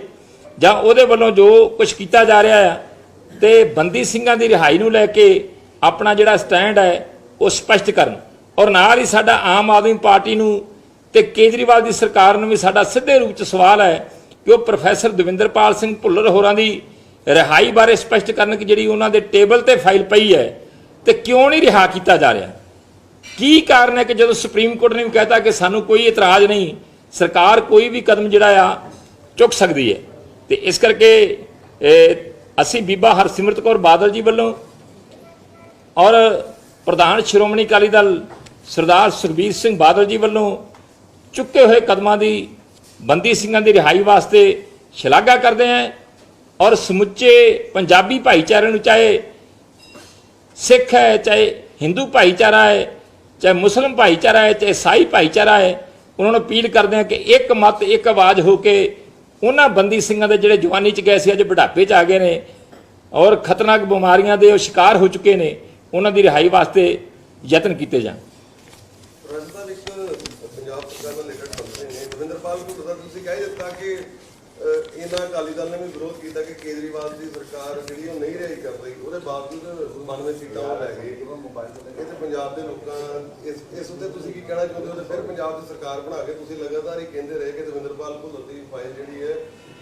ਜਾਂ ਉਹਦੇ ਵੱਲੋਂ ਜੋ ਕੁਝ ਕੀਤਾ ਜਾ ਰਿਹਾ ਆ ਤੇ ਬੰਦੀ ਸਿੰਘਾਂ ਦੀ ਰਿਹਾਈ ਨੂੰ ਲੈ ਕੇ ਆਪਣਾ ਜਿਹੜਾ ਸਟੈਂਡ ਹੈ ਉਹ ਸਪਸ਼ਟ ਕਰਨ। ਔਰ ਨਾਲ ਹੀ ਸਾਡਾ ਆਮ ਆਦਮੀ ਪਾਰਟੀ ਨੂੰ ਤੇ ਕੇਜਰੀਵਾਲ ਦੀ ਸਰਕਾਰ ਨੂੰ ਵੀ ਸਾਡਾ ਸਿੱਧੇ ਰੂਪ 'ਚ ਸਵਾਲ ਹੈ ਕਿ ਉਹ ਪ੍ਰੋਫੈਸਰ ਦਵਿੰਦਰਪਾਲ ਸਿੰਘ ਭੁੱਲਰ ਹੋਰਾਂ ਦੀ ਰਿਹਾਈ ਬਾਰੇ ਸਪਸ਼ਟ ਕਰਨ ਕਿ ਜਿਹੜੀ ਉਹਨਾਂ ਦੇ ਟੇਬਲ ਤੇ ਫਾਈਲ ਪਈ ਹੈ ਤੇ ਕਿਉਂ ਨਹੀਂ ਰਿਹਾ ਕੀਤਾ ਜਾ ਰਿਹਾ। ਕੀ ਕਾਰਨ ਹੈ ਕਿ ਜਦੋਂ ਸੁਪਰੀਮ ਕੋਰਟ ਨੇ ਵੀ ਕਹਿਤਾ ਕਿ ਸਾਨੂੰ ਕੋਈ ਇਤਰਾਜ਼ ਨਹੀਂ, ਸਰਕਾਰ ਕੋਈ ਵੀ ਕਦਮ ਜਿਹੜਾ ਆ ਚੁੱਕ ਸਕਦੀ ਹੈ। ਤੇ ਇਸ ਕਰਕੇ ਅਸੀਂ ਬੀਬਾ ਹਰਸਿਮਰਤ ਕੌਰ ਬਾਦਲ ਜੀ ਵੱਲੋਂ ਔਰ ਪ੍ਰਧਾਨ ਸ਼੍ਰੋਮਣੀ ਅਕਾਲੀ ਦਲ ਸਰਦਾਰ ਸੁਖਬੀਰ ਸਿੰਘ ਬਾਦਲ ਜੀ ਵੱਲੋਂ ਚੁੱਕੇ ਹੋਏ ਕਦਮਾਂ ਦੀ ਬੰਦੀ ਸਿੰਘਾਂ ਦੀ ਰਿਹਾਈ ਵਾਸਤੇ ਸ਼ਲਾਘਾ ਕਰਦੇ ਹਾਂ ਔਰ ਸਮੁੱਚੇ ਪੰਜਾਬੀ ਭਾਈਚਾਰੇ ਨੂੰ, ਚਾਹੇ ਸਿੱਖ ਹੈ, ਚਾਹੇ ਹਿੰਦੂ ਭਾਈਚਾਰਾ ਹੈ, ਚਾਹੇ ਮੁਸਲਿਮ ਭਾਈਚਾਰਾ ਹੈ, ਚਾਹੇ ਈਸਾਈ ਭਾਈਚਾਰਾ ਹੈ, ਉਹਨਾਂ ਨੂੰ ਅਪੀਲ ਕਰਦੇ ਹਾਂ ਕਿ ਇੱਕ ਮਤ ਇੱਕ ਆਵਾਜ਼ ਹੋ ਕੇ ਉਹਨਾਂ ਬੰਦੀ ਸਿੰਘਾਂ ਦੇ ਜਿਹੜੇ ਜਵਾਨੀ 'ਚ ਗਏ ਸੀ ਅੱਜ ਬੁਢਾਪੇ 'ਚ ਆ ਗਏ ਨੇ ਔਰ ਖਤਰਨਾਕ ਬਿਮਾਰੀਆਂ ਦੇ ਉਹ ਸ਼ਿਕਾਰ ਹੋ ਚੁੱਕੇ ਨੇ, ਉਹਨਾਂ ਦੀ ਰਿਹਾਈ ਵਾਸਤੇ ਯਤਨ ਕੀਤੇ ਜਾਣ। ਰਾਜਸਥਾਨ ਇੱਕ ਪੰਜਾਬ ਸਰਕਾਰ ਨਾਲ ਲਿਖਤ ਮੰਤਰੀ ਨੇ ਦਵਿੰਦਰਪਾਲ ਨੂੰ ਤੁਸੀਂ ਕਹਿ ਦਿੱਤਾ ਕਿ ਇਹਨਾਂ ਅਕਾਲੀ ਦਲ ਨੇ ਵੀ ਵਿਰੋਧ ਕੀਤਾ ਕਿ ਕੇਜਰੀਵਾਲ ਦੀ ਸਰਕਾਰ ਜਿਹੜੀ ਉਹ ਨਹੀਂ ਰਹੀ ਕਰ ਰਹੀ, ਉਹਦੇ ਬਾਵਜੂਦ 92 ਸੀਟਾਂ ਉਹ ਲੈ ਗਏ। ਇਹ ਤੇ ਪੰਜਾਬ ਦੇ ਲੋਕਾਂ ਇਸ ਉੱਤੇ ਤੁਸੀਂ ਕੀ ਕਹਿਣਾ ਚਾਹੁੰਦੇ ਹੋ? ਤੇ ਫਿਰ ਪੰਜਾਬ ਦੀ ਸਰਕਾਰ ਬਣਾ ਕੇ ਤੁਸੀਂ ਲਗਾਤਾਰ ਹੀ ਕਹਿੰਦੇ ਰਹੇ ਕਿ ਦਵਿੰਦਰਪਾਲ ਭੁੱਲਰ ਦੀ ਫਾਈਲ ਜਿਹੜੀ ਹੈ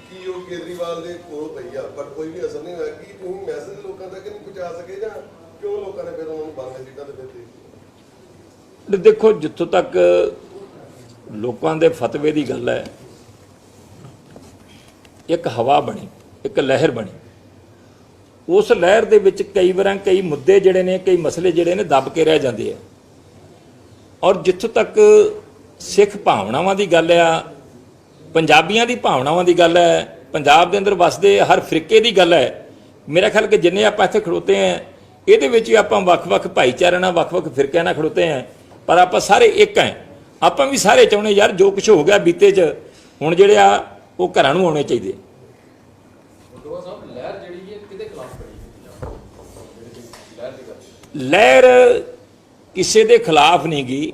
ਕਿ ਉਹ ਕੇਜਰੀਵਾਲ ਦੇ ਕੋਲ ਪਈ ਆ, ਬਟ ਕੋਈ ਵੀ ਅਸਰ ਨਹੀਂ ਹੋਇਆ। ਕੀ ਤੁਸੀਂ ਮੈਸੇਜ ਲੋਕਾਂ ਤੱਕ ਨਹੀਂ ਪਹੁੰਚਾ ਸਕੇ ਜਾਂ ਕਿਉਂ ਲੋਕਾਂ ਨੇ ਫਿਰ ਉਹਨਾਂ ਨੂੰ 92 ਸੀਟਾਂ ਦੇ ਦਿੱਤੀ? ਦੇਖੋ, ਜਿੱਥੋਂ ਤੱਕ ਲੋਕਾਂ ਦੇ ਫਤਵੇ ਦੀ ਗੱਲ ਹੈ, ਇੱਕ ਹਵਾ ਬਣੀ, ਇੱਕ ਲਹਿਰ ਬਣੀ। ਉਸ ਲਹਿਰ ਦੇ ਵਿੱਚ ਕਈ ਵਾਰਾਂ ਕਈ ਮੁੱਦੇ ਜਿਹੜੇ ਨੇ, ਕਈ ਮਸਲੇ ਜਿਹੜੇ ਨੇ ਦਬ ਕੇ ਰਹਿ ਜਾਂਦੇ ਆ। ਔਰ ਜਿੱਥੋਂ ਤੱਕ ਸਿੱਖ ਭਾਵਨਾਵਾਂ ਦੀ ਗੱਲ ਆ, ਪੰਜਾਬੀਆਂ ਦੀ ਭਾਵਨਾਵਾਂ ਦੀ ਗੱਲ ਹੈ, ਪੰਜਾਬ ਦੇ ਅੰਦਰ ਵਸਦੇ ਹਰ ਫਿਰਕੇ ਦੀ ਗੱਲ ਹੈ, ਮੇਰਾ ਖਿਆਲ ਕਿ ਜਿੰਨੇ ਆਪਾਂ ਇੱਥੇ ਖੜੋਤੇ ਆ ਇਹਦੇ ਵਿੱਚ ਹੀ ਆਪਾਂ ਵੱਖ-ਵੱਖ ਭਾਈਚਾਰਿਆਂ ਨਾਲ, ਵੱਖ-ਵੱਖ ਫਿਰਕਿਆਂ ਨਾਲ ਖੜੋਤੇ ਆ, ਪਰ ਆਪਾਂ ਸਾਰੇ ਇੱਕ ਆ। ਆਪਾਂ ਵੀ ਸਾਰੇ ਚਾਹੁੰਦੇ ਯਾਰ ਜੋ ਕੁਝ ਹੋ ਗਿਆ ਬੀਤੇ 'ਚ, ਹੁਣ ਜਿਹੜੇ ਆ ਉਹ ਘਰਾਂ ਨੂੰ ਆਉਣੇ ਚਾਹੀਦੇ। ਲਹਿਰ ਕਿਸੇ ਦੇ ਖਿਲਾਫ ਨਹੀਂ ਗਈ।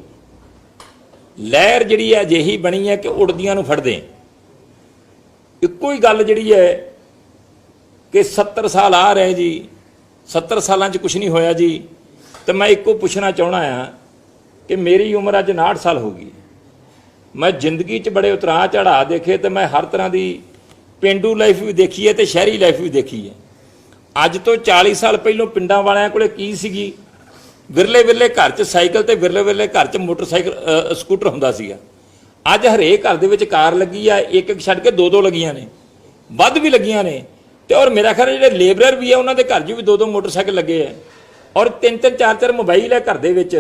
ਲਹਿਰ ਜਿਹੜੀ ਹੈ ਅਜਿਹੀ ਬਣੀ ਹੈ ਕਿ ਉੜਦੀਆਂ ਨੂੰ ਫੜਦੇ। ਇੱਕੋ ਹੀ ਗੱਲ ਜਿਹੜੀ ਹੈ ਕਿ 70 ਸਾਲ ਆ ਰਹੇ ਜੀ, 70 ਸਾਲਾਂ 'ਚ ਕੁਝ ਨਹੀਂ ਹੋਇਆ ਜੀ। ਤੇ ਮੈਂ ਇੱਕੋ ਪੁੱਛਣਾ ਚਾਹੁੰਦਾ ਆ ਕਿ ਮੇਰੀ ਉਮਰ ਅੱਜ 59 ਸਾਲ ਹੋ ਗਈ। ਮੈਂ ਜ਼ਿੰਦਗੀ 'ਚ ਬੜੇ ਉਤਰਾਅ ਚੜ੍ਹਾਅ ਦੇਖੇ ਤੇ ਮੈਂ ਹਰ ਤਰ੍ਹਾਂ ਦੀ ਪੇਂਡੂ ਲਾਈਫ ਵੀ ਦੇਖੀ ਹੈ ਤੇ ਸ਼ਹਿਰੀ ਲਾਈਫ ਵੀ ਦੇਖੀ ਹੈ। ਅੱਜ ਤੋਂ 40 ਸਾਲ ਪਹਿਲਾਂ ਪਿੰਡਾਂ ਵਾਲਿਆਂ ਕੋਲੇ ਕੀ ਸੀਗੀ? ਵਿਰਲੇ ਵਿਰਲੇ ਘਰ 'ਚ ਸਾਈਕਲ ਤੇ ਵਿਰਲੇ ਵਿਰਲੇ ਘਰ 'ਚ ਮੋਟਰਸਾਈਕਲ ਸਕੂਟਰ ਹੁੰਦਾ ਸੀਗਾ। ਅੱਜ ਹਰੇਕ ਘਰ ਦੇ ਵਿੱਚ ਕਾਰ ਲੱਗੀ ਆ, ਇੱਕ ਇੱਕ ਛੱਡ ਕੇ ਦੋ ਦੋ ਲੱਗੀਆਂ ਨੇ, ਵੱਧ ਵੀ ਲੱਗੀਆਂ ਨੇ। ਤੇ ਔਰ ਮੇਰਾ ਖਿਆਲ ਜਿਹੜੇ ਲੇਬਰਰ ਵੀ ਆ ਉਹਨਾਂ ਦੇ ਘਰ 'ਚ ਵੀ ਦੋ ਦੋ ਮੋਟਰਸਾਈਕਲ ਲੱਗੇ ਆ ਔਰ ਤਿੰਨ ਤਿੰਨ ਚਾਰ ਚਾਰ ਮੋਬਾਈਲ ਹੈ ਘਰ ਦੇ ਵਿੱਚ।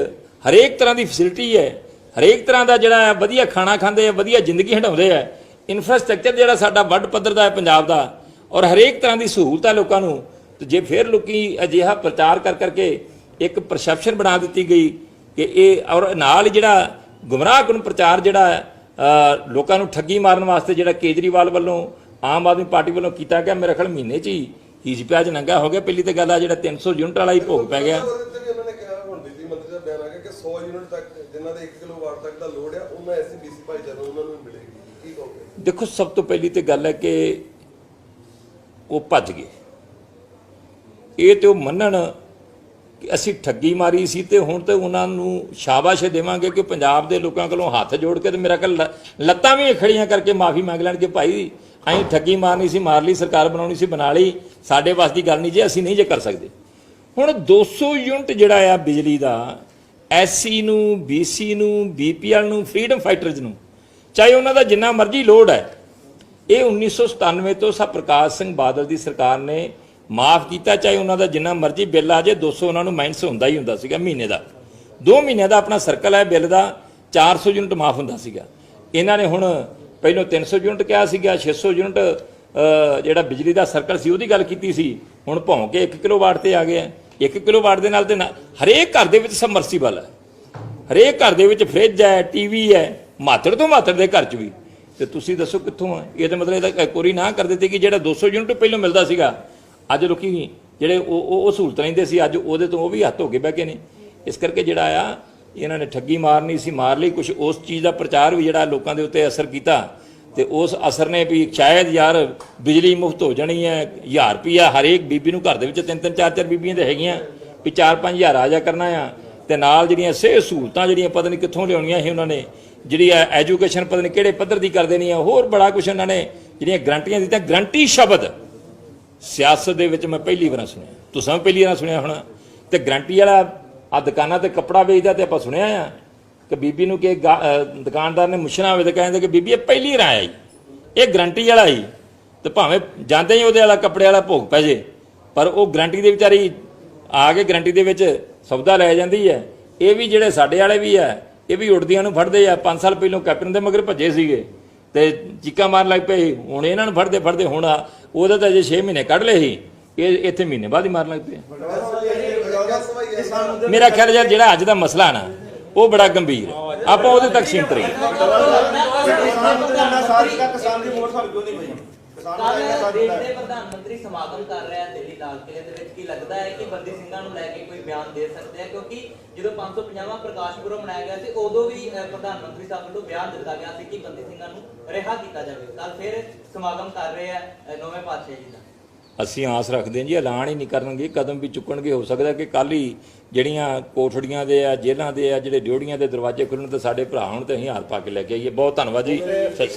ਹਰੇਕ ਤਰ੍ਹਾਂ ਦੀ ਫੈਸਿਲਿਟੀ ਹੈ, ਹਰੇਕ ਤਰ੍ਹਾਂ ਦਾ ਜਿਹੜਾ ਵਧੀਆ ਖਾਣਾ ਖਾਂਦੇ ਆ, ਵਧੀਆ ਜ਼ਿੰਦਗੀ ਹੰਡਾਉਂਦੇ ਆ। ਇਨਫਰਾਸਟ੍ਰਕਚਰ ਜਿਹੜਾ ਸਾਡਾ ਵੱਡ ਪੱਧਰ ਦਾ ਹੈ ਪੰਜਾਬ ਦਾ, ਔਰ ਹਰੇਕ ਤਰ੍ਹਾਂ ਦੀ ਸਹੂਲਤ ਹੈ ਲੋਕਾਂ ਨੂੰ। ਤੇ ਜੇ ਫਿਰ ਲੋਕੀ ਅਜਿਹਾ ਪ੍ਰਚਾਰ ਕਰ ਕਰਕੇ ਇੱਕ ਪਰਸੈਪਸ਼ਨ ਬਣਾ ਦਿੱਤੀ ਗਈ ਕਿ ਇਹ, ਔਰ ਨਾਲ ਜਿਹੜਾ ਗੁੰਮਰਾਹਕੁਨ ਪ੍ਰਚਾਰ ਜਿਹੜਾ ਲੋਕਾਂ ਨੂੰ ਠੱਗੀ ਮਾਰਨ ਵਾਸਤੇ ਜਿਹੜਾ ਕੇਜਰੀਵਾਲ ਵੱਲੋਂ, ਆਮ ਆਦਮੀ ਪਾਰਟੀ ਵੱਲੋਂ ਕੀਤਾ ਗਿਆ, ਮੇਰੇ ਖਿਆਲ ਮਹੀਨੇ 'ਚ ਹੀ ਹੀਜ ਪਿਆਜ ਨੰਗਾ ਹੋ ਗਿਆ। ਪਹਿਲੀ ਤਾਂ ਗੱਲ ਆ ਜਿਹੜਾ 300 ਯੂਨਿਟ ਵਾਲਾ ਹੀ ਭੋਗ ਪੈ ਗਿਆ। ਉਹਨਾਂ ਨੇ ਕਿਹਾ, ਹੁਣ ਬਿਜਲੀ ਮੰਤਰੀ ਦਾ ਬਿਆਨ ਆ ਗਿਆ ਕਿ 100 ਯੂਨਿਟ ਤੱਕ ਜਿਨ੍ਹਾਂ ਦੇ 1 ਕਿਲੋਵਾਟ ਤੱਕ ਦਾ ਲੋਡ ਆ ਉਹਨਾਂ ਐਸਸੀਬੀਸੀ ਭਾਈਚਾਰੇ ਉਹਨਾਂ ਨੂੰ ਮਿਲੇਗੀ। ਕੀ ਕਹੋਗੇ? ਦੇਖੋ, ਸਭ ਤੋਂ ਪਹਿਲੀ ਤੇ ਗੱਲ ਹੈ ਕਿ ਉਹ ਭੱਜ ਗਏ। ਇਹ ਤੇ ਉਹ ਮੰਨਣ ਕਿ ਅਸੀਂ ਠੱਗੀ ਮਾਰੀ ਸੀ ਤੇ ਹੁਣ ਤੇ ਉਹਨਾਂ ਨੂੰ ਸ਼ਾਬਾਸ਼ ਦੇਵਾਂਗੇ ਕਿ ਪੰਜਾਬ ਦੇ ਲੋਕਾਂ ਕੋਲੋਂ ਹੱਥ ਜੋੜ ਕੇ ਤੇ ਮੇਰਾ ਕੱਲ ਲੱਤਾਂ ਵੀ ਖੜੀਆਂ ਕਰਕੇ ਮਾਫੀ ਮੰਗ ਲੈਣ ਕਿ ਭਾਈ ਅਸੀਂ ਠੱਗੀ ਮਾਰਨੀ ਸੀ, ਮਾਰ ਲਈ, ਸਰਕਾਰ ਬਣਾਉਣੀ ਸੀ, ਬਣਾ ਲਈ, ਸਾਡੇ ਵਾਸ ਦੀ ਗੱਲ ਨਹੀਂ ਜੇ, ਅਸੀਂ ਨਹੀਂ ਜੇ ਕਰ ਸਕਦੇ। ਹੁਣ 200 ਯੂਨਿਟ ਜਿਹੜਾ ਆ ਬਿਜਲੀ ਦਾ ਐਸਸੀ ਨੂੰ, ਬੀਸੀ ਨੂੰ, ਬੀਪੀਐਲ ਨੂੰ, ਫਰੀडम ਫਾਈਟਰਜ਼ ਨੂੰ, ਚਾਹੇ ਉਹਨਾਂ ਦਾ ਜਿੰਨਾ ਮਰਜ਼ੀ ਲੋਡ ਹੈ, ਇਹ 1997 ਤੋਂ ਪ੍ਰਕਾਸ਼ ਸਿੰਘ ਬਾਦਲ ਦੀ ਸਰਕਾਰ ਨੇ ਮਾਫ ਕੀਤਾ। ਚਾਹੇ ਉਹਨਾਂ ਦਾ ਜਿੰਨਾ ਮਰਜ਼ੀ ਬਿੱਲ ਆ ਜੇ, 200 ਉਹਨਾਂ ਨੂੰ ਮਾਈਨਸ ਹੁੰਦਾ ਹੀ ਹੁੰਦਾ ਸੀਗਾ ਮਹੀਨੇ ਦਾ। 2 ਮਹੀਨਿਆਂ ਦਾ ਆਪਣਾ ਸਰਕਲ ਹੈ ਬਿੱਲ ਦਾ, 400 ਯੂਨਿਟ ਮਾਫ ਹੁੰਦਾ ਸੀਗਾ। ਇਹਨਾਂ ਨੇ ਹੁਣ ਪਹਿਲਾਂ 300 ਯੂਨਿਟ ਕਿਹਾ ਸੀਗਾ, 600 ਯੂਨਿਟ ਜਿਹੜਾ ਬਿਜਲੀ ਦਾ ਸਰਕਲ ਸੀ ਉਹਦੀ ਗੱਲ ਕੀਤੀ ਸੀ, ਹੁਣ ਭੌਂ ਕੇ 1 ਕਿਲੋਵਾਟ ਤੇ ਆ ਗਿਆ। 1 ਕਿਲੋਵਾਟ ਦੇ ਨਾਲ ਤੇ ਹਰੇਕ ਘਰ ਦੇ ਵਿੱਚ ਸਬਮਰਸੀਬਲ ਹੈ, ਹਰੇਕ ਘਰ ਦੇ ਵਿੱਚ ਫ੍ਰਿਜ ਹੈ, ਟੀਵੀ ਹੈ, ਮਾਤੜ ਤੋਂ ਮਾਤੜ ਦੇ ਘਰ 'ਚ ਵੀ। ਤੇ ਤੁਸੀਂ ਦੱਸੋ ਕਿੱਥੋਂ ਆ? ਇਹਦਾ ਮਤਲਬ ਇਹਦਾ ਕੋਰੀ ਨਾ ਕਰ ਦਿੱਤੀ ਕਿ ਜਿਹੜਾ 200 ਯੂਨਿਟ ਪਹਿਲਾਂ ਮਿਲਦਾ ਸੀਗਾ, ਅੱਜ ਲੋਕੀ ਜਿਹੜੇ ਉਹ ਸਹੂਲਤ ਲੈਂਦੇ ਸੀ, ਅੱਜ ਉਹਦੇ ਤੋਂ ਉਹ ਵੀ ਹੱਥ ਹੋ ਕੇ ਬਹਿ ਗਏ ਨੇ। ਇਸ ਕਰਕੇ ਜਿਹੜਾ ਆ ਇਹਨਾਂ ਨੇ ਠੱਗੀ ਮਾਰਨੀ ਸੀ, ਮਾਰ ਲਈ। ਕੁਝ ਉਸ ਚੀਜ਼ ਦਾ ਪ੍ਰਚਾਰ ਵੀ ਜਿਹੜਾ ਲੋਕਾਂ ਦੇ ਉੱਤੇ ਅਸਰ ਕੀਤਾ ਤੇ ਉਸ ਅਸਰ ਨੇ ਵੀ ਸ਼ਾਇਦ ਯਾਰ ਬਿਜਲੀ ਮੁਫਤ ਹੋ ਜਾਣੀ ਹੈ, 1000 ਰੁਪਈਆ ਹਰੇਕ ਬੀਬੀ ਨੂੰ, ਘਰ ਦੇ ਵਿੱਚ 3-3 4-4 ਬੀਬੀਆਂ ਤੇ ਹੈਗੀਆਂ, ਵੀ 4-5 ਹਜ਼ਾਰ ਆ ਜਾ ਕਰਨਾ ਆ। ਤੇ ਨਾਲ ਜਿਹੜੀਆਂ ਸਿਹਤ ਸਹੂਲਤਾਂ ਜਿਹੜੀਆਂ ਪਤਾ ਨਹੀਂ ਕਿੱਥੋਂ ਲਿਆਉਣੀਆਂ ਸੀ ਉਹਨਾਂ ਨੇ, ਜਿਹੜੀ ਐਜੂਕੇਸ਼ਨ ਪਤਾ ਨਹੀਂ ਕਿਹੜੇ ਪੱਧਰ ਦੀ ਕਰ ਦੇਣੀ ਆ, ਹੋਰ ਬੜਾ ਕੁਝ ਉਹਨਾਂ ਨੇ ਜਿਹੜੀਆਂ ਗਰੰਟੀਆਂ ਦਿੱਤੀਆਂ। ਗਰੰਟੀ ਸ਼ਬਦ ਸਿਆਸਤ ਦੇ ਵਿੱਚ ਮੈਂ ਪਹਿਲੀ ਵਾਰ ਸੁਣਿਆ, ਤੁਸੀਂ ਵੀ ਪਹਿਲੀ ਵਾਰ ਸੁਣਿਆ ਹੋਣਾ। ਤੇ ਗਰੰਟੀ ਵਾਲਾ ਆ ਦੁਕਾਨਾਂ ਤੇ ਕੱਪੜਾ ਵੇਚਦਾ ਤੇ ਆਪਾਂ ਸੁਣਿਆ ਆ ਕਿ ਬੀਬੀ ਨੂੰ ਕਿ ਦੁਕਾਨਦਾਰ ਨੇ ਮੁਸ਼ਨਾ ਹੋਵੇ ਤੇ ਕਹਿੰਦੇ ਕਿ ਬੀਬੀ ਇਹ ਪਹਿਲੀ ਵਾਰ ਆਇਆ ਜੀ, ਇਹ ਗਰੰਟੀ ਵਾਲਾ ਹੀ। ਤੇ ਭਾਵੇਂ ਜਾਂਦੇ ਹੀ ਉਹਦੇ ਵਾਲਾ ਕੱਪੜੇ ਵਾਲਾ ਭੋਗ ਪੈ ਜੇ, ਪਰ ਉਹ ਗਰੰਟੀ ਦੇ ਵਿਚਾਰੀ ਆ ਕੇ ਗਰੰਟੀ ਦੇ ਵਿੱਚ ਸੌਦਾ ਲੈ ਜਾਂਦੀ ਹੈ। ਇਹ ਵੀ ਜਿਹੜੇ ਸਾਡੇ ਵਾਲੇ ਵੀ ਆ, ਇਹ ਵੀ ਉੱਡਦੀਆਂ ਨੂੰ ਫੜਦੇ ਆ। 5 ਸਾਲ ਪਹਿਲਾਂ ਕੈਪਟਨ ਦੇ ਮਗਰ ਭੱਜੇ ਸੀਗੇ ਤੇ ਚੀਕਾਂ ਮਾਰਨ ਲੱਗ ਪਏ, ਹੁਣ ਇਹਨਾਂ ਨੂੰ ਫੜਦੇ ਹੁਣ ਉਹਦਾ ਤਾਂ ਅਜੇ 6 ਮਹੀਨੇ ਕੱਢ ਲਏ ਸੀ, ਇਹ ਇੱਥੇ ਮਹੀਨੇ ਬਾਅਦ ਹੀ ਮਾਰਨ ਲੱਗ ਪਏ। ਮੇਰਾ ਖਿਆਲ ਯਾਰ ਜਿਹੜਾ ਅੱਜ ਦਾ ਮਸਲਾ ਨਾ ਉਹ ਬੜਾ ਗੰਭੀਰ ਹੈ, ਆਪਾਂ ਉਹਦੇ ਤੱਕ ਸੀਮਤ ਰਹੀਏ। ਪ੍ਰਧਾਨ ਮੰਤਰੀ ਸਮਾਗਮ ਕਰ ਰਿਹਾ ਦਿੱਲੀ ਲਾਲ ਕਿਲੇ ਦੇ ਵਿੱਚ, ਕੀ ਲੱਗਦਾ ਹੈ ਕਿ ਬੰਦੀ ਸਿੰਘਾਂ ਨੂੰ ਲੈ ਕੇ ਕੋਈ ਬਿਆਨ ਦੇ ਸਕਦੇ ਆ? ਕਿਉਂਕਿ ਜਦੋਂ 550ਵਾਂ ਪ੍ਰਕਾਸ਼ ਪੁਰਬ ਮਨਾਇਆ ਗਿਆ ਸੀ ਉਦੋਂ ਵੀ ਪ੍ਰਧਾਨ ਮੰਤਰੀ ਸਾਹਿਬ ਵੱਲੋਂ ਬਿਆਨ ਦਿੱਤਾ ਗਿਆ ਸੀ ਕਿ ਬੰਦੀ ਸਿੰਘਾਂ ਨੂੰ ਰਿਹਾ ਕੀਤਾ ਜਾਵੇ। ਕੱਲ ਫਿਰ ਸਮਾਗਮ ਕਰ ਰਹੇ ਆ ਨੌਵੇਂ ਪਾਤਸ਼ਾਹ ਜੀ ਦਾ। ਅਸੀਂ ਆਸ ਰੱਖਦੇ ਹਾਂ ਜੀ ਐਲਾਨ ਹੀ ਨਹੀਂ ਕਰਨਗੇ, ਕਦਮ ਵੀ ਚੁੱਕਣਗੇ। ਹੋ ਸਕਦਾ ਕਿ ਕੱਲ ਹੀ ਜਿਹੜੀਆਂ ਕੋਠੜੀਆਂ ਦੇ ਆ, ਜੇਲ੍ਹਾਂ ਦੇ ਆ, ਜਿਹੜੇ ਡਿਊਟੀਆਂ ਦੇ ਦਰਵਾਜ਼ੇ ਖੁੱਲ੍ਹਣ ਤੇ ਸਾਡੇ ਭਰਾ ਹੁਣ ਤੇ ਅਸੀਂ ਹਾਰ ਪਾ ਕੇ ਲੈ ਕੇ ਆਈਏ। ਬਹੁਤ ਧੰਨਵਾਦ ਜੀ।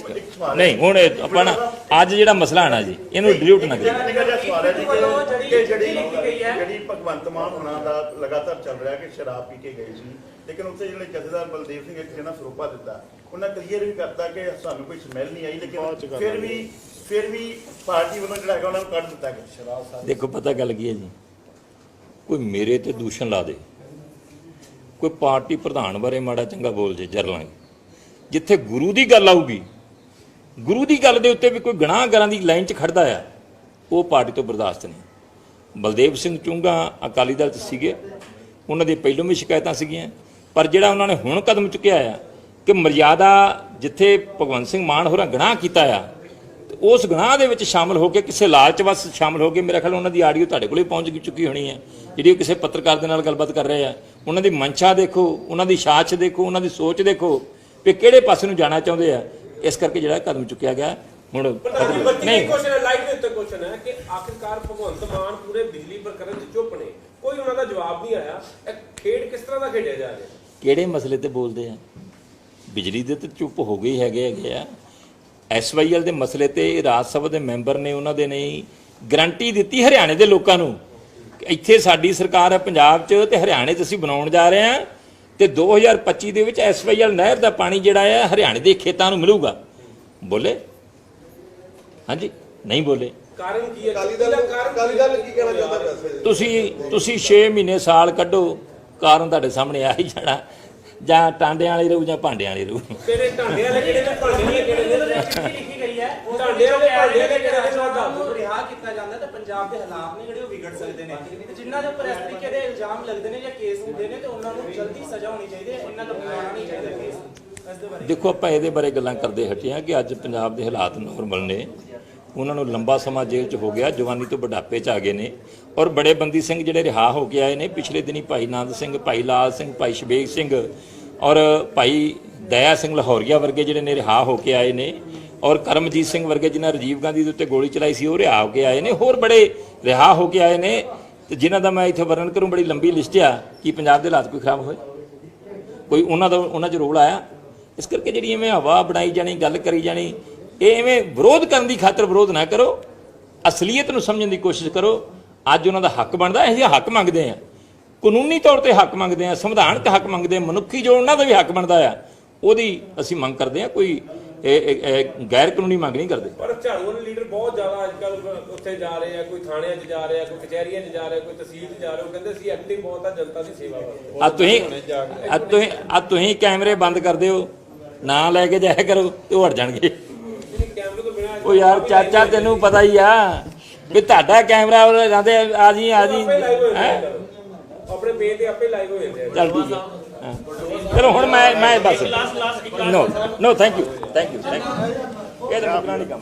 ਨਹੀਂ ਹੁਣ ਆਪਾਂ ਨਾ ਅੱਜ ਜਿਹੜਾ ਮਸਲਾ ਆਣਾ ਜੀ ਇਹਨੂੰ ਡਿਲੀਟ ਨਾ ਕਰੀਏ। ਜਿਹੜੀ ਭਗਵੰਤ ਮਾਨ ਹੋਣਾ ਦਾ ਲਗਾਤਾਰ ਚੱਲ ਰਿਹਾ ਕਿ ਸ਼ਰਾਬ ਪੀ ਕੇ ਗਏ ਸੀ, ਲੇਕਿਨ ਉੱਥੇ ਜਿਹੜੇ ਜਥੇਦਾਰ ਬਲਦੇਵ ਸਿੰਘ ਇੱਕ ਜਿਹਨਾਂ ਸਰੋਪਾ ਦਿੱਤਾ, ਉਹਨਾਂ ਕਲੀਅਰ ਵੀ ਕਰਤਾ ਕਿ ਸਾਨੂੰ ਕੋਈ ਸਮੈਲ ਨਹੀਂ ਆਈ, ਲੇਕਿਨ ਫਿਰ ਵੀ ਪਾਰਟੀ ਵੱਲੋਂ ਜਿਹੜਾ ਹੈਗਾ ਉਹਨਾਂ ਨੂੰ ਕੱਢ ਦਿੱਤਾ ਗਿਆ ਸ਼ਰਾਬ। ਦੇਖੋ ਪਤਾ ਗੱਲ ਕੀ ਹੈ ਜੀ, ਕੋਈ ਮੇਰੇ ਤੇ ਦੂਸ਼ਣ ਲਾ ਦੇ, ਕੋਈ ਪਾਰਟੀ ਪ੍ਰਧਾਨ ਬਾਰੇ ਮਾੜਾ ਚੰਗਾ ਬੋਲ ਜੇ ਜਰ ਲਾਂਗੇ। ਜਿੱਥੇ ਗੁਰੂ ਦੀ ਗੱਲ ਆਊਗੀ, ਗੁਰੂ ਦੀ ਗੱਲ ਦੇ ਉੱਤੇ ਵੀ ਕੋਈ ਗੁਨਾਹਗਾਰਾਂ ਦੀ ਲਾਈਨ 'ਚ ਖੜਦਾ ਆ, ਉਹ ਪਾਰਟੀ ਤੋਂ ਬਰਦਾਸ਼ਤ ਨਹੀਂ। ਬਲਦੇਵ ਸਿੰਘ ਚੁੰਗਾ ਅਕਾਲੀ ਦਲ 'ਚ ਸੀਗੇ, ਉਹਨਾਂ ਦੀ ਪਹਿਲੋਂ ਵੀ ਸ਼ਿਕਾਇਤਾਂ ਸੀਗੀਆਂ, ਪਰ ਜਿਹੜਾ ਉਹਨਾਂ ਨੇ ਹੁਣ ਕਦਮ ਚੁੱਕਿਆ ਆ ਕਿ ਮਰਿਆਦਾ ਜਿੱਥੇ ਭਗਵੰਤ ਸਿੰਘ ਮਾਨ ਹੋਰਾਂ ਗੁਨਾਹ ਕੀਤਾ ਆ, ਉਸ ਗੁਨਾਹ ਦੇ ਵਿੱਚ ਸ਼ਾਮਲ ਹੋ ਕੇ ਕਿਸੇ ਲਾਲਚ ਵਸ ਸ਼ਾਮਲ ਹੋ ਕੇ, ਮੇਰਾ ਖਿਆਲ ਉਹਨਾਂ ਦੀ ਆਡੀਓ ਤੁਹਾਡੇ ਕੋਲੇ ਪਹੁੰਚ ਚੁੱਕੀ ਹੋਣੀ ਹੈ, ਜਿਹੜੀ ਉਹ ਕਿਸੇ ਪੱਤਰਕਾਰ ਦੇ ਨਾਲ ਗੱਲਬਾਤ ਕਰ ਰਹੇ ਆ। ਉਹਨਾਂ ਦੀ ਮਨਸ਼ਾ ਦੇਖੋ, ਉਹਨਾਂ ਦੀ ਸਾਚ ਦੇਖੋ, ਉਹਨਾਂ ਦੀ ਸੋਚ ਦੇਖੋ ਵੀ ਕਿਹੜੇ ਪਾਸੇ ਨੂੰ ਜਾਣਾ ਚਾਹੁੰਦੇ ਆ। ਇਸ ਕਰਕੇ ਜਿਹੜਾ ਕਦਮ ਚੁੱਕਿਆ ਗਿਆ ਹੁਣ ਨਹੀਂ ਕੁਐਸਚਨ ਲਾਈਵ ਦੇ ਉੱਤੇ ਕੁਐਸਚਨ ਹੈ ਕਿ ਆਖਿਰਕਾਰ ਭਗਵੰਤ ਮਾਨ ਪੂਰੇ ਬਿਜਲੀ ਪ੍ਰਕਰਨ 'ਚ ਚੁੱਪ ਨੇ, ਕੋਈ ਉਹਨਾਂ ਦਾ ਜਵਾਬ ਨਹੀਂ ਆਇਆ। ਇਹ ਖੇਡ ਕਿਸ ਤਰ੍ਹਾਂ ਦਾ ਖੇਡਿਆ ਜਾ ਰਿਹਾ? ਕਿਹੜੇ ਮਸਲੇ ਤੇ ਬੋਲਦੇ ਆ? ਬਿਜਲੀ ਦੇ ਤੇ ਚੁੱਪ ਹੋ ਗਏ ਹੈਗੇ ਆ। SYL ਦੇ ਮਸਲੇ ਤੇ ਰਾਜ ਸਭਾ ਦੇ ਮੈਂਬਰ ਨੇ, ਉਹਨਾਂ ਦੇ ਨਹੀਂ ਗਰੰਟੀ ਦਿੱਤੀ ਹਰਿਆਣੇ ਦੇ ਲੋਕਾਂ ਨੂੰ। ਇੱਥੇ ਸਾਡੀ ਸਰਕਾਰ ਹੈ ਪੰਜਾਬ 'ਚ ਤੇ ਹਰਿਆਣੇ 'ਚ ਅਸੀਂ ਬਣਾਉਣ ਜਾ ਰਹੇ ਹਾਂ ਤੇ 2025 ਦੇ ਵਿੱਚ SYL ਨਹਿਰ ਦਾ ਪਾਣੀ ਜਿਹੜਾ ਹੈ ਹਰਿਆਣੇ ਦੇ ਖੇਤਾਂ ਨੂੰ ਮਿਲੂਗਾ। ਬੋਲੇ? ਹਾਂਜੀ ਨਹੀਂ ਬੋਲੇ। ਕਾਰਨ ਕੀ ਹੈ? ਅਕਾਲੀ ਦਲ ਕੀ ਕਹਿਣਾ ਚਾਹੁੰਦਾ ਵੈਸੇ? ਤੁਸੀਂ 6 ਮਹੀਨੇ ਸਾਲ ਕੱਢੋ, ਕਾਰਨ ਤੁਹਾਡੇ ਸਾਹਮਣੇ ਆ ਹੀ ਜਾਣਾ। ਜਾਂ ਟਾਂਡਿਆਂ ਵਾਲੀ ਰਹੂ ਜਾਂ ਭਾਂਡਿਆਂ ਵਾਲੀ ਰਹੂ। ਤੇਰੇ ਢਾਂਡੇ ਵਾਲੇ ਕਿਹੜੇ ਨੇ, ਭਾਂਡੇ ਨਹੀਂ ਕਿਹੜੇ ਨੇ? ਲਿਖੀ ਗਈ ਹੈ ਢਾਂਡੇ ਵਾਲੇ ਭਾਂਡੇ ਨੇ ਕਿਹੜੇ ਨੇ? ਰਿਹਾ ਕੀਤਾ ਜਾਂਦਾ ਤਾਂ ਪੰਜਾਬ ਦੇ ਹਾਲਾਤ ਨੇ ਜਿਹੜੇ ਉਹ ਵਿਗੜ ਸਕਦੇ ਨੇ। ਜਿਨ੍ਹਾਂ ਦੇ ਉੱਪਰ ਇਸ ਤਰੀਕੇ ਦੇ ਇਲਜ਼ਾਮ ਲੱਗਦੇ ਨੇ ਜਾਂ ਕੇਸ ਹੁੰਦੇ ਨੇ ਤੇ ਉਹਨਾਂ ਨੂੰ ਜਲਦੀ ਸਜ਼ਾ ਹੋਣੀ ਚਾਹੀਦੀ ਹੈ, ਇਹਨਾਂ ਦਾ ਬਣਾਉਣਾ ਨਹੀਂ ਚਾਹੀਦਾ ਕੇਸ। ਇਸ ਦੇ ਬਾਰੇ ਦੇਖੋ ਆਪਾਂ ਇਹਦੇ ਬਾਰੇ ਗੱਲਾਂ ਕਰਦੇ ਹਟੇ ਹਾਂ ਕਿ ਅੱਜ ਪੰਜਾਬ ਦੇ ਹਾਲਾਤ ਨਾਰਮਲ ਨੇ। ਉਹਨਾਂ ਨੂੰ ਲੰਬਾ ਸਮਾਂ ਜੇਲ੍ਹ 'ਚ ਹੋ ਗਿਆ, ਜਵਾਨੀ ਤੋਂ ਬੁਢਾਪੇ 'ਚ ਆ ਗਏ ਨੇ, ਔਰ ਬੜੇ ਬੰਦੀ ਸਿੰਘ ਜਿਹੜੇ ਰਿਹਾ ਹੋ ਕੇ ਆਏ ਨੇ। ਪਿਛਲੇ ਦਿਨੀ ਭਾਈ ਆਨੰਦ ਸਿੰਘ, ਭਾਈ ਲਾਲ ਸਿੰਘ, ਭਾਈ ਸ਼ਬੀਰ ਸਿੰਘ ਔਰ ਭਾਈ ਦਇਆ ਸਿੰਘ ਲਾਹੌਰੀਆ ਵਰਗੇ ਜਿਹੜੇ ਨੇ ਰਿਹਾ ਹੋ ਕੇ ਆਏ ਨੇ, ਔਰ ਕਰਮਜੀਤ ਸਿੰਘ ਵਰਗੇ ਜਿਨ੍ਹਾਂ ਰਾਜੀਵ ਗਾਂਧੀ ਦੇ ਉੱਤੇ ਗੋਲੀ ਚਲਾਈ ਸੀ ਉਹ ਰਿਹਾ ਹੋ ਕੇ ਆਏ ਨੇ। ਹੋਰ ਬੜੇ ਰਿਹਾ ਹੋ ਕੇ ਆਏ ਨੇ ਤੇ ਜਿਨ੍ਹਾਂ ਦਾ ਮੈਂ ਇੱਥੇ ਵਰਣਨ ਕਰੂੰ, ਬੜੀ ਲੰਬੀ ਲਿਸਟ ਆ। ਕਿ ਪੰਜਾਬ ਦੇ ਹਾਲਾਤ ਕੋਈ ਖਰਾਬ ਹੋਏ? ਕੋਈ ਉਹਨਾਂ 'ਚ ਰੋਲ ਆਇਆ? ਇਸ ਕਰਕੇ ਜਿਹੜੀ ਐਵੇਂ ਹਵਾ ਬਣਾਈ ਜਾਣੀ, ਗੱਲ ਕਰੀ ਜਾਣੀ, ਇਹ ਐਵੇਂ ਵਿਰੋਧ ਕਰਨ ਦੀ ਖਾਤਰ ਵਿਰੋਧ ਨਾ ਕਰੋ, ਅਸਲੀਅਤ ਨੂੰ ਸਮਝਣ ਦੀ ਕੋਸ਼ਿਸ਼ ਕਰੋ। ਅੱਜ ਉਹਨਾਂ ਦਾ ਹੱਕ ਬਣਦਾ, ਅਸੀਂ ਹੱਕ ਮੰਗਦੇ ਹਾਂ, ਕਾਨੂੰਨੀ ਤੌਰ ਤੇ ਹੱਕ ਮੰਗਦੇ ਹਾਂ, ਸੰਵਿਧਾਨਕ ਹੱਕ ਮੰਗਦੇ ਹਾਂ, ਮਨੁੱਖੀ ਜੋ ਉਹਨਾਂ ਦਾ ਵੀ ਹੱਕ ਬਣਦਾ ਆ ਉਹਦੀ ਅਸੀਂ ਮੰਗ ਕਰਦੇ ਹਾਂ। ਕੋਈ ਗੈਰ ਕਾਨੂੰਨੀ ਮੰਗ ਨਹੀਂ ਕਰਦੇ। ਪਰ ਝਾੜੂ ਵਾਲੇ ਲੀਡਰ ਬਹੁਤ ਜ਼ਿਆਦਾ ਅੱਜ ਕੱਲ੍ਹ ਉੱਥੇ ਜਾ ਰਹੇ ਆ, ਕੋਈ ਥਾਣਿਆਂ 'ਚ ਜਾ ਰਿਹਾ, ਕੋਈ ਕਚਹਿਰੀਆਂ 'ਚ ਜਾ ਰਿਹਾ, ਕੋਈ ਤਹਿਸੀਲ 'ਚ ਜਾ ਰਿਹਾ। ਉਹ ਕਹਿੰਦੇ ਸੀ ਐਕਟਿਵ ਬਹੁਤ ਆ ਜਨਤਾ ਦੀ ਸੇਵਾ ਵਾਸਤੇ। ਤੁਸੀਂ ਕੈਮਰੇ ਬੰਦ ਕਰ ਦਿਓ, ਨਾ ਲੈ ਕੇ ਜਾਇਆ ਕਰੋ ਤੇ ਉਹ ਹਟ ਜਾਣਗੇ। ਕੈਮਰੇ ਤੋਂ ਬਿਨਾਂ ਉਹ ਯਾਰ ਚਾਚਾ ਤੈਨੂੰ ਪਤਾ ਹੀ ਆ ਵੀ ਤੁਹਾਡਾ ਕੈਮਰਾ ਉਹ ਜਾਂਦੇ ਆ ਜੀ ਆਪਣੇ ਪੇਜ ਤੇ ਆਪੇ ਲਾਈਵ ਹੋ ਜਾਂਦੇ ਆ। ਚੱਲ ਠੀਕ ਹੈ। ਚਲੋ ਹੁਣ ਮੈਂ ਬਸ ਨੋ ਥੈਂਕ ਯੂ ਇਹ ਤਾਂ ਮੁਕਣਾ ਨਹੀਂ ਕੰਮ।